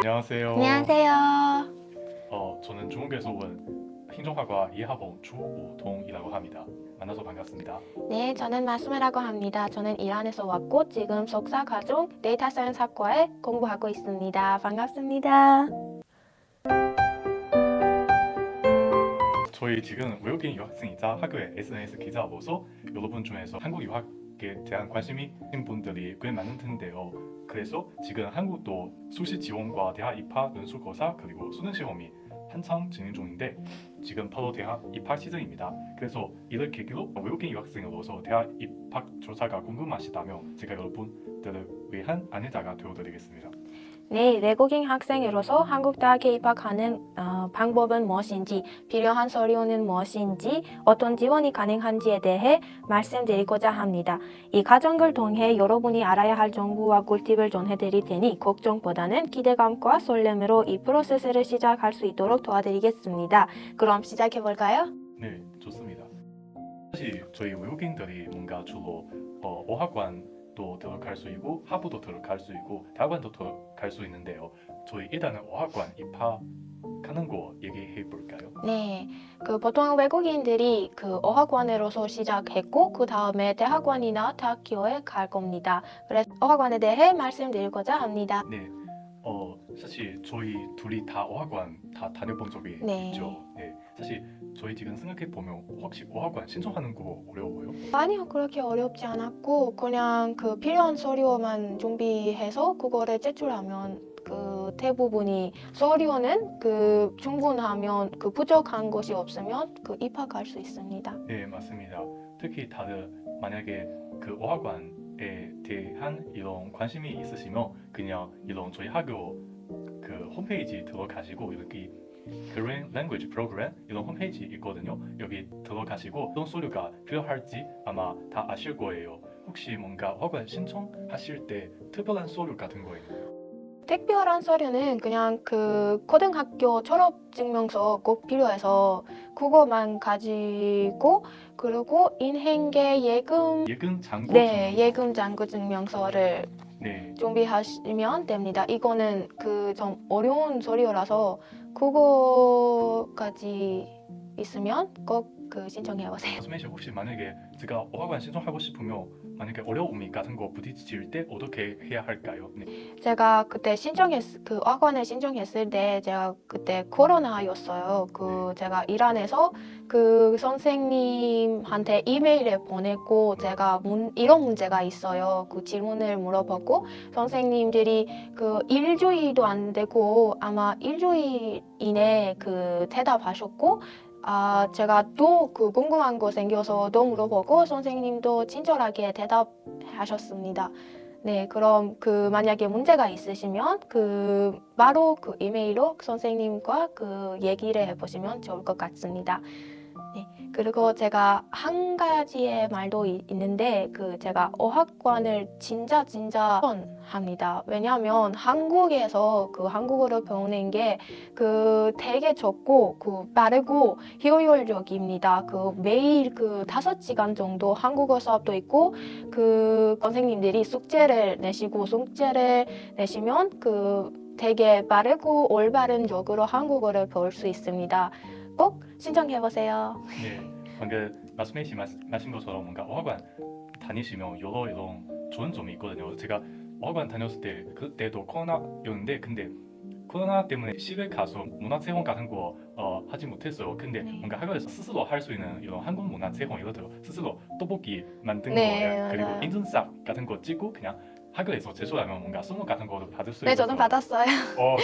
안녕하세요. 안녕하세요. 저는 중국에서 온 행정학과 2학번 주우동이라고 합니다. 만나서 반갑습니다. 네, 저는 마스메라고 합니다. 저는 이란에서 왔고 지금 석사 과정 데이터 사이언스 학과에 공부하고 있습니다. 반갑습니다. 저희 지금 외국인 유학생이자 학교의 SNS 기자 보소 여러분 중에서 한국 유학에 대한 관심이 있는 분들이 꽤 많은 텐데요. 그래서 지금 한국도 수시 지원과 대학 입학 연수고사 그리고 수능 시험이 한창 진행 중인데 지금 바로 대학 입학 시즌입니다. 그래서 이를 계기로 외국인 유학생으로서 대학 입학 조사가 궁금하시다면 제가 여러분들을 위한 안내자가 되어드리겠습니다. 네, 외국인 학생으로서 한국 대학에 입학하는 방법은 무엇인지, 필요한 서류는 무엇인지, 어떤 지원이 가능한지에 대해 말씀드리고자 합니다. 이 과정을 통해 여러분이 알아야 할 정보와 꿀팁을 전해드릴 테니 걱정보다는 기대감과 설렘으로 이 프로세스를 시작할 수 있도록 도와드리겠습니다. 그럼 시작해볼까요? 네, 좋습니다. 사실 저희 외국인들이 뭔가 주로 어학관도 들어갈 수 있고 학부도 들어갈 수 있고 대학원도 들어갈 수 있는데요. 저희 일단은 어학관 입학하는 거 얘기해 볼까요? 네, 보통 외국인들이 어학원으로서 시작했고 그 다음에 대학원이나 대학교에 갈 겁니다. 그래서 어학원에 대해 말씀드리고자 합니다. 네, 사실 저희 둘이 다 어학관 다 다녀본 적이 네. 있죠. 네, 사실 저희 지금 생각해 보면 혹시 어학관 신청하는 거 어려워요? 아니요, 그렇게 어렵지 않았고 그냥 필요한 서류만 준비해서 그거를 제출하면 대부분이 서류는 충분하면 부족한 것이 없으면 입학할 수 있습니다. 네, 맞습니다. 특히 다들 만약에 그 어학관에 대한 이런 관심이 있으시면 그냥 이런 저희 학교 그 홈페이지 들어가시고 여기 Korean Language Program 이런 홈페이지 있거든요. 여기 들어가시고 어떤 서류가 필요할지 아마 다 아실 거예요. 혹시 뭔가 어학관 신청하실 때 특별한 서류 같은 거 있나요? 특별한 서류는 그냥 고등학교 졸업 증명서 꼭 필요해서 그거만 가지고 그리고 인행계 예금 예금 잔고 네, 증명서. 예금 잔고 증명서를 네. 준비하시면 됩니다. 이거는 좀 어려운 서류라서 그거까지 있으면 꼭 신청해 보세요. 말씀해 주신 혹시 만약에 제가 어학관 신청하고 싶으면 만약에 어려움 같은 거 부딪힐 때 어떻게 해야 할까요? 네. 제가 그때 학원에 신청했을 때 제가 그때 코로나였어요. 제가 이란에서 선생님한테 이메일을 보냈고 제가 이런 문제가 있어요. 질문을 물어보고 선생님들이 일주일도 안 되고 아마 일주일 이내 대답하셨고 제가 또 궁금한 거 생겨서 또 물어보고 선생님도 친절하게 대답하셨습니다. 네, 그럼 만약에 문제가 있으시면 바로 이메일로 선생님과 얘기를 해보시면 좋을 것 같습니다. 네, 그리고 제가 한 가지의 말도 있는데 제가 어학관을 진짜 합니다. 왜냐하면 한국에서 한국어를 배우는 게 되게 적고 빠르고 효율적입니다. 매일 5시간 정도 한국어 수업도 있고 선생님들이 숙제를 내시면 되게 빠르고 올바른 적으로 한국어를 배울 수 있습니다. 꼭 신청해보세요. 네, 방금 말씀하신 것처럼 뭔가 어학관 다니시면 여러 이런 좋은 점이 있거든요. 제가 어학관 다녔을 때 그때도 코로나였는데 근데 코로나 때문에 집에 가서 문화체험 같은 거 하지 못했어요. 근데 네. 뭔가 학교에서 스스로 할 수 있는 이런 한국 문화체험 예를 들어 스스로 떡볶이 만든 네, 거 그리고 맞아요. 인증샷 같은 거 찍고 그냥 학교에서 제출하면 뭔가 선물 같은 거도 받을 수 네, 있어서 저도 받았어요.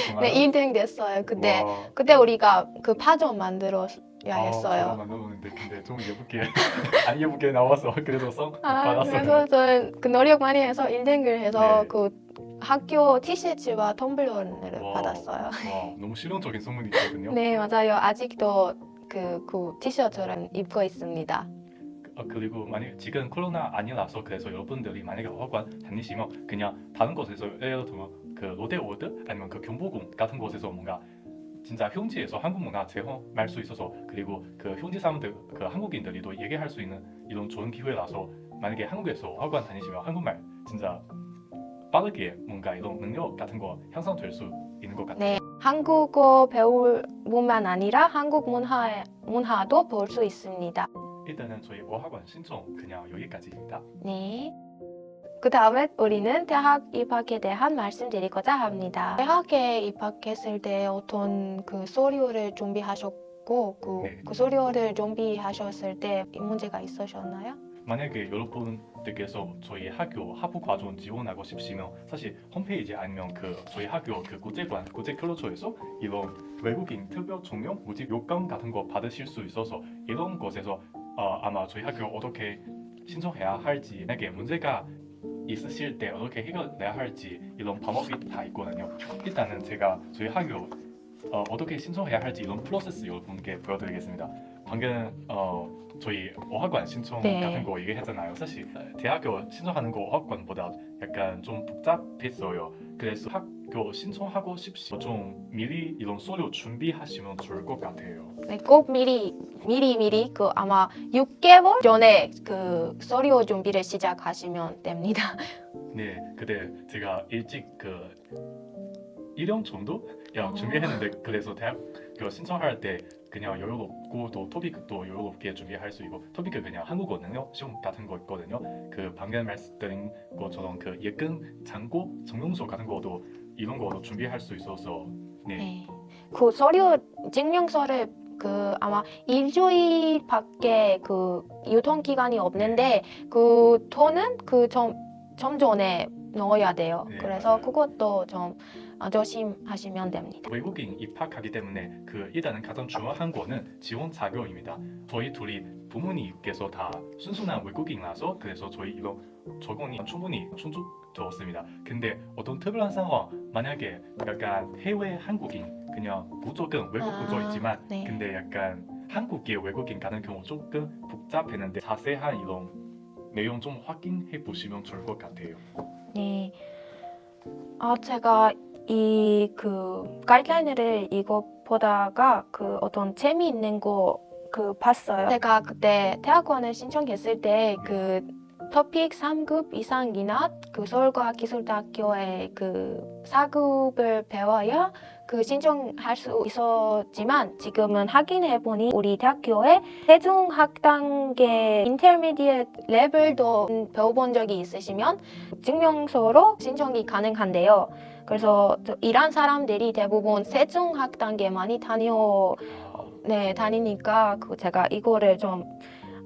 정말요? 네, 1등 됐어요. 와. 그때 우리가 파전 만들어야 저도 했어요. 만들었는데 근데 좀 예쁘게 안 예쁘게 나와서 그래도 못 받았어요. 그래서 저는 노력 많이 해서 1등을 해서 네. 학교 티셔츠와 텀블러를 와, 받았어요. 와, 너무 실용적인 선물이 있거든요. 네, 맞아요. 아직도 티셔츠를 입고 있습니다. 그리고 만약 지금 코로나 아니라서 그래서 여러분들이 만약에 어학관 다니시면 그냥 다른 곳에서 예를 들면 그 롯데월드 아니면 그 경복궁 같은 곳에서 뭔가 진짜 현지에서 한국 문화 체험할 수 있어서 그리고 그 현지 사람들 그 한국인들이 또 얘기할 수 있는 이런 좋은 기회라서 만약에 한국에서 어학관 다니시면 한국말 진짜 빠르게 뭔가 이런 능력 같은 거 향상될 수 있는 것 같아요. 네, 한국어 배울 뿐만 아니라 한국 문화도 볼 수 있습니다. 일단은 저희 어학원 신청 그냥 여기까지입니다. 네. 그 다음에 우리는 대학 입학에 대한 말씀드리고자 합니다. 대학에 입학했을 때 어떤 그 서류를 준비하셨고 네. 그 서류를 준비하셨을 때 문제가 있으셨나요? 만약에 여러분들께서 저희 학교 하부 과정 지원하고 싶으시면 사실 홈페이지 아니면 그 저희 학교 그 국제관 국제클러처에서 이런 외국인 특별 총명 모집 요건 같은 거 받으실 수 있어서 이런 곳에서 아마 저희 학교 어떻게 신청해야 할지 만약에 문제가 있으실 때 어떻게 해결해야 할지 이런 방법이 다 있거든요. 일단은 제가 저희 학교 어떻게 신청해야 할지 이런 프로세스 여러분께 보여드리겠습니다. 방금 저희 어학원 신청 네. 같은 거 얘기했잖아요. 사실 대학교 신청하는 거 어학원보다 약간 좀 복잡했어요. 그래서 학교 신청하고 싶으면 좀 미리 이런 서류 준비하시면 좋을 것 같아요. 네, 꼭 미리 그 아마 6개월 전에 그 서류 준비를 시작하시면 됩니다. 네, 근데 제가 일찍 그 1년 정도 그냥 준비했는데 그래서 대학교 신청할 때 그냥 여유롭고 또 토픽도 여유롭게 준비할 수 있고 토픽은 그냥 한국어 능력 시험 같은 거 있거든요. 그 방금 말씀드린 것처럼 그 예근 장고 정용서 같은 것도 이런 거도 준비할 수 있어서 네. 네. 그 서류 증명서를 그 아마 일주일밖에 그 유통 기간이 없는데 그 돈은 그 좀 전에 넣어야 돼요. 네, 그래서 맞아요. 그것도 좀 조심하시면 됩니다. 외국인 입학하기 때문에 그 일단은 가장 중요한 거는 지원 자격입니다. 저희 둘이 부모님께서 다 순수한 외국인이라서 그래서 저희 이런 적응이 충분히 충족되었습니다. 근데 어떤 특별한 상황 만약에 약간 해외 한국인 그냥 무조건 외국 구조이지만 네. 근데 약간 한국계 외국인 가는 경우 조금 복잡했는데 자세한 이런 내용 좀 확인해 보시면 좋을 것 같아요. 네. 제가 이 그 가이드라인을 이거 보다가 그 어떤 재미있는 거 그 봤어요. 제가 그때 대학원을 신청했을 때 그 토픽 3급 이상이나 그 서울과학기술대학교의 그 4급을 배워야 그 신청할 수 있었지만 지금은 확인해 보니 우리 대학교에 세종 학단계 인터미디엇 레벨도 배워본 적이 있으시면 증명서로 신청이 가능한데요. 그래서 일한 사람들이 대부분 세종 학단계 많이 다니니까 그 제가 이거를 좀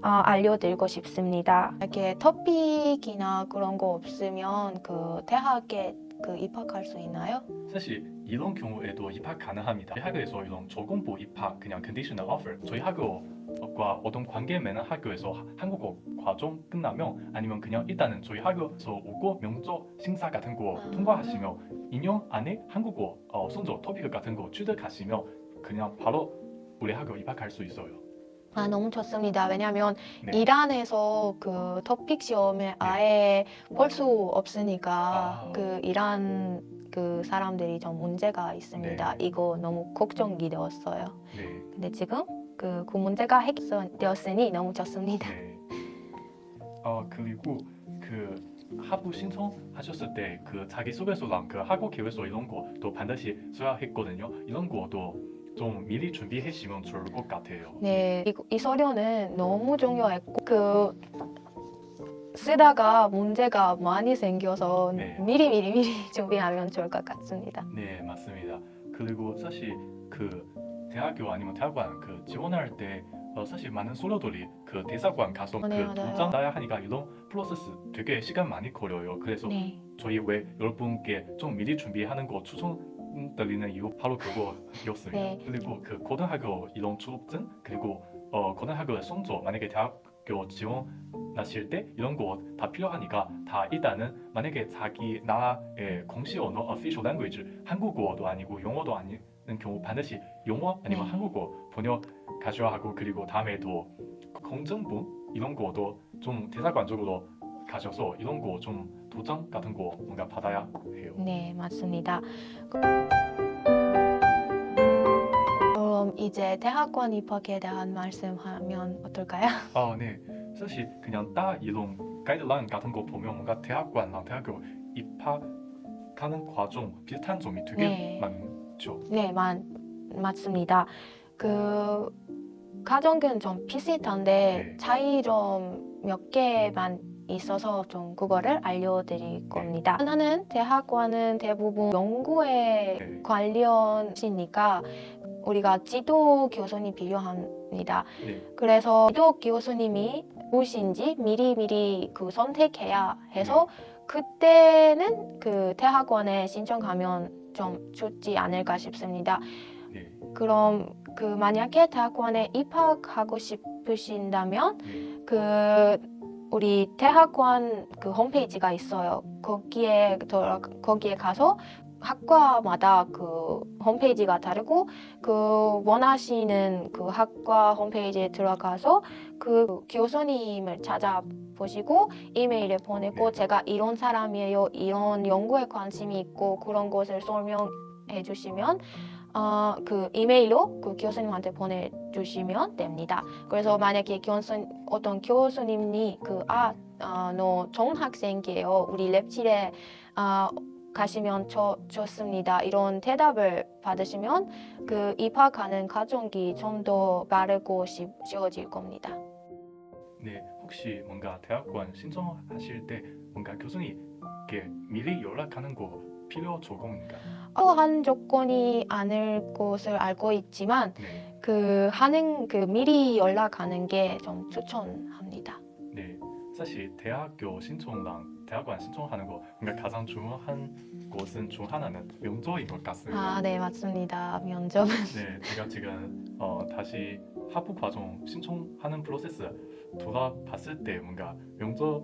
알려드리고 싶습니다. 이렇게 토픽이나 그런 거 없으면 그 대학에 그 입학할 수 있나요? 사실 이런 경우에도 입학 가능합니다. 저희 학교에서 이런 저공부 입학 그냥 conditional offer 저희 학교과 어떤 관계 맺는 학교에서 한국어 과정 끝나면 아니면 그냥 일단은 저희 학교에서 오고 면접 심사 같은 거 통과하시면 2년 안에 한국어 성적 토픽 같은 거 취득하시면 그냥 바로 우리 학교 입학할 수 있어요. 너무 좋습니다. 왜냐하면 네. 이란에서 그 토픽 시험을 아예 볼 수 없으니까 그 이란 그 사람들이 좀 문제가 있습니다. 네. 이거 너무 걱정이 되었어요. 네. 근데 지금 그 문제가 해결되었으니 너무 좋습니다. 네. 그리고 그 하부 신청하셨을 때 그 자기소개서랑 그 학업 계획서 이런 것도 반드시 써야 했거든요. 이런 것도 좀 미리 준비하시면 좋을 것 같아요. 네, 이 서류는 너무 중요했고 그 쓰다가 문제가 많이 생겨서 네. 미리 준비하면 좋을 것 같습니다. 네, 맞습니다. 그리고 사실 그 대학교 아니면 대학원 그 지원할 때 사실 많은 서류들이 그 대사관 가서 네, 그 맞아요. 도장 따야 하니까 이런 프로세스 되게 시간 많이 걸려요. 그래서 네. 저희 왜 여러분께 좀 미리 준비하는 거 추천드리는 이유 바로 그거였습니다. 네. 그리고 그 고등학교 이런 졸업증 그리고 고등학교 성적 만약에 대학교 지원하실 때 이런 거 다 필요하니까 다 일단은 만약에 자기 나라의 공식 언어 official language 한국어도 아니고 영어도 아니는 경우 반드시 영어 아니면 네. 한국어 번역 가져야 하고 그리고 다음에도 공정부 이런 거도 좀 대사관적으로 가셔서 이런 거 좀 도장 같은 거 뭔가 받아야 해요. 네, 맞습니다. 그럼 이제 대학원 입학에 대한 말씀하면 어떨까요? 네. 사실 그냥 딱 이런 가이드라인 같은 거 보면 뭔가 대학관랑 대학교 입학하는 과정 비슷한 점이 되게 네. 많죠. 네, 맞습니다. 그 과정은 좀 비슷한데 네. 차이 좀 몇 개만 있어서 좀 그거를 알려드릴 겁니다. 하나는 대학과는 대부분 연구에 네. 관련이니까 우리가 지도 교수님이 필요합니다. 네. 그래서 지도 교수님이 무엇인지 미리 그 선택해야 해서 그때는 그 대학원에 신청하면 좀 좋지 않을까 싶습니다. 네. 그럼 그 만약에 대학원에 입학하고 싶으신다면 네. 그 우리 대학원 그 홈페이지가 있어요. 거기에 가서 학과마다 그 홈페이지가 다르고 그 원하시는 그 학과 홈페이지에 들어가서 그 교수님을 찾아보시고 이메일을 보내고 네. 제가 이런 사람이에요. 이런 연구에 관심이 있고 그런 것을 설명해 주시면 그 이메일로 그 교수님한테 보내주시면 됩니다. 그래서 만약에 어떤 교수님이 너 좋은 학생이에요. 우리 랩실에 가시면 좋습니다. 이런 대답을 받으시면 그 입학하는 과정이 좀 더 빠르고 쉬워질 겁니다. 네, 혹시 뭔가 대학원 신청하실 때 뭔가 교수님께 미리 연락하는 거 필요 조건인가? 한 조건이 아닐 것을 알고 있지만 네. 미리 연락하는 게 좀 추천합니다. 네, 사실 대학교 신청랑 대학원 신청하는 거 뭔가 가장 중요한 것은 중 하나는 명조인 것 같습니다. 네, 맞습니다. 면접은 네, 제가 지금 다시 학부 과정 신청하는 프로세스 돌아봤을 때 뭔가 면접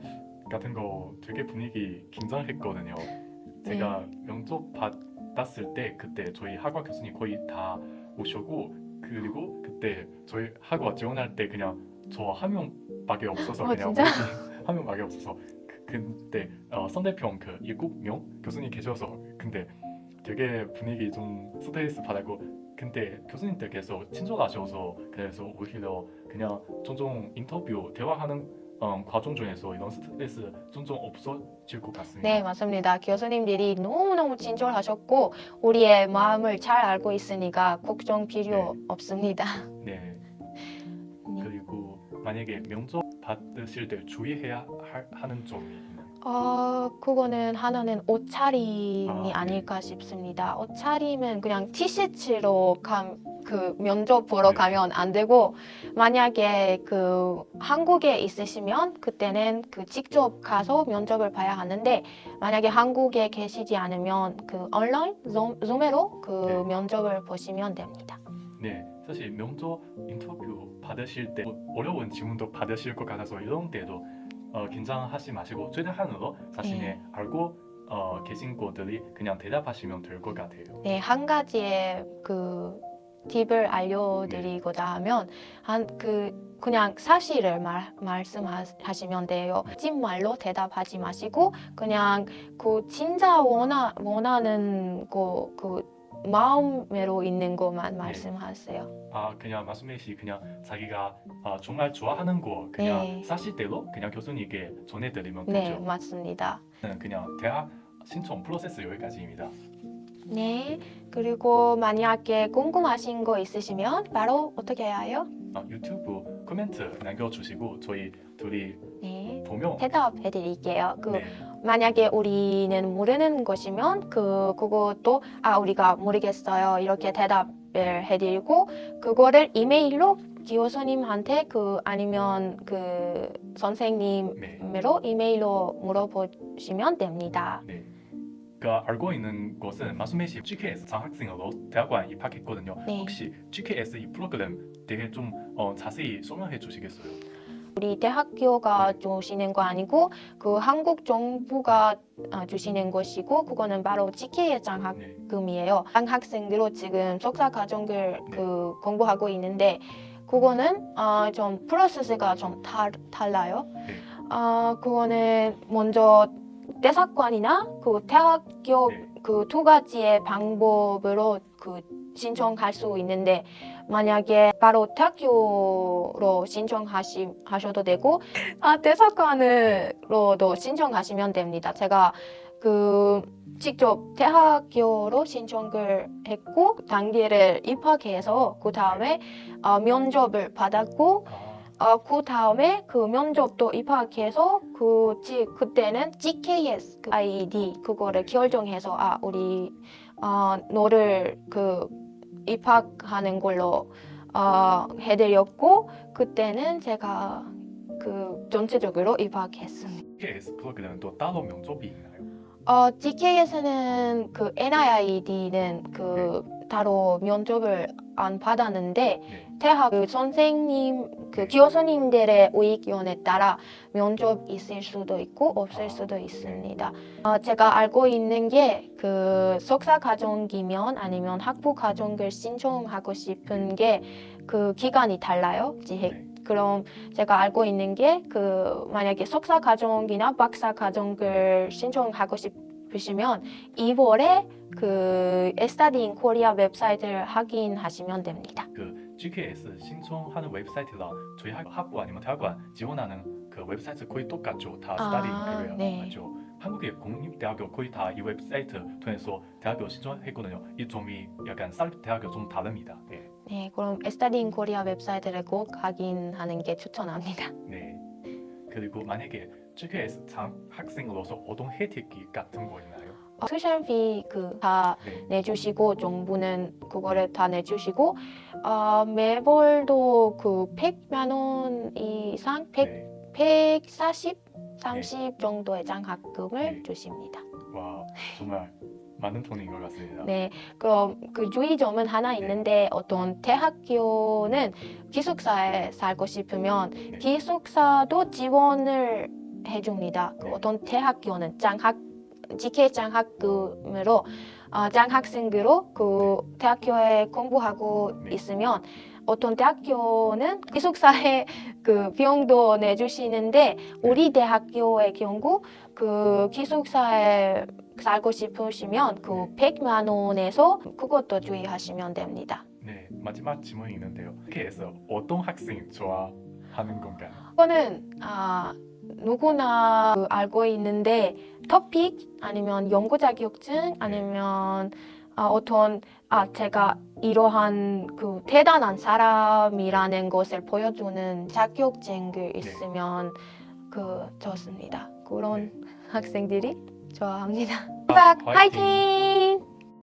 같은 거 되게 분위기 긴장했거든요. 제가 면접 받았을 때 그때 저희 학과 교수님 거의 다 오셨고 그리고 그때 저희 학과 지원할 때 그냥 저 한 명밖에 없어서 그냥 진짜? 한 명밖에 없어서 그때 선대평 그 7명 교수님 계셔서 근데 되게 분위기 좀 스트레스 받았고 근데 교수님들께서 친절하셔서 그래서 오히려 그냥 종종 인터뷰 대화하는 과정 중에서 이런 스트레스 종종 없어질 것 같습니다. 네, 맞습니다. 교수님들이 너무너무 친절하셨고 우리의 마음을 잘 알고 있으니까 걱정 필요 없습니다. 네. 그리고 만약에 면접 받으실 때 주의해야 하는 점이 있나요? 그거는 하나는 옷차림이 네. 아닐까 싶습니다. 옷차림은 그냥 티셔츠로 그 면접 보러 네. 가면 안 되고 만약에 그 한국에 있으시면 그때는 그 직접 가서 면접을 봐야 하는데 만약에 한국에 계시지 않으면 그 온라인 줌으로 그 네. 면접을 보시면 됩니다. 네, 사실 면접 인터뷰 받으실 때 어려운 질문도 받으실 것 같아서 이런 때도 긴장하지 마시고 최대한으로 자신의 알고 계신 것들이 그냥 대답하시면 될 것 같아요. 네, 한 가지의 그 팁을 알려드리고자 하면 그냥 사실을 말씀하시면 돼요. 찐말로 대답하지 마시고 그냥 그 진짜 원하는 그 마음으로 있는 것만 말씀하세요. 그냥 말씀하시 그냥 자기가 정말 좋아하는 거 그냥 네. 사실대로 그냥 교수님께 전해드리면 네, 되죠. 맞습니다. 그냥 대학 신청 프로세스 여기까지입니다. 네, 그리고 만약에 궁금하신 거 있으시면 바로 어떻게 해야 해요? 유튜브 코멘트 남겨주시고 저희 둘이 네, 보면 대답해 드릴게요. 네, 만약에 우리는 모르는 것이면 그것도 우리가 모르겠어요. 이렇게 대답을 해드리고 그거를 이메일로 교수님한테 아니면 그 선생님으로 이메일로 물어보시면 됩니다. 네. 알고 있는 것은 마수메시 GKS 장학생으로 대학원 입학했거든요. 네. 혹시 GKS 이 프로그램 되게 좀 자세히 설명해 주시겠어요? 우리 대학교가 주시는 거 아니고 그 한국 정부가 주시는 것이고 그거는 바로 GKS 장학금이에요. 장학생들로 지금 석사 과정을 공부하고 있는데 그거는 좀 프로세스가 좀 달라요. 그거는 먼저 대사관이나 그 대학교 그 두 가지의 방법으로 신청할 수 있는데 만약에 바로 대학교로 신청하셔도 되고 대사관으로도 신청하시면 됩니다. 제가 그 직접 대학교로 신청을 했고 단계를 입학해서 그 다음에 면접을 받았고 그 다음에 그 면접도 입학해서 그때는 GKS 그 ID 그거를 결정해서 우리 너를 그 입학하는 걸로 해드렸고 그때는 제가 그 전체적으로 입학했습니다. GKS 프로그램은 또 따로 면접이 있나요? GKS는 그 NIID는 그 따로 면접을 안 받았는데 네. 대학 그 선생님 그 교수님들의 의견에 따라 면접 있을 수도 있고 없을 수도 있습니다. 제가 알고 있는 게 그 석사 과정이면 아니면 학부 과정을 신청하고 싶은 게 그 기간이 달라요. 네. 그럼 제가 알고 있는 게 그 만약에 석사 과정이나 박사 과정을 신청하고 싶으시면 2월에 그 Study in Korea 웹사이트를 확인하시면 됩니다. 그 GKS 신청하는 웹사이트랑 저희 학부 아니면 대학원 지원하는 그 웹사이트 거의 똑같죠. 다 스타디 인 코리아 네. 맞죠? 한국의 공립대학교 거의 다 이 웹사이트 통해서 대학교 신청했거든요. 이 점이 약간 쌀 대학교 좀 다릅니다. 네. 네, 그럼 Study in Korea 웹사이트를 꼭 확인하는 게 추천합니다. 네. 그리고 만약에 GKS 학생으로서 어떤 혜택이 같은 거 있나요? 투션 그 다 네. 내주시고 정부는 그거를 다 내주시고 매월도 그 100만 원 이상 140, 30 정도의 장학금을 네. 주십니다. 와 정말 많은 돈인 것 같습니다. 네, 그럼 그 주의점은 하나 있는데 어떤 대학교는 기숙사에 살고 싶으면 기숙사도 지원을 해줍니다. 그 네. 어떤 대학교는 GK 장학금으로 장학생으로 그 대학교에 공부하고 네. 있으면 어떤 대학교는 기숙사에 그 비용도 내주시는데 우리 대학교의 경우 그 기숙사에 살고 싶으시면 그 100만 원에서 그것도 주의하시면 됩니다. 네, 마지막 질문이 있는데요. GK에서 어떤 학생 좋아하는 건가요? 이거는 누구나 그 알고 있는데 토픽 아니면 연구 자격증 아니면 어떤 제가 이러한 그 대단한 사람이라는 것을 보여주는 자격증이 있으면 그 좋습니다. 그런 학생들이 좋아합니다. 화이팅! 화이팅!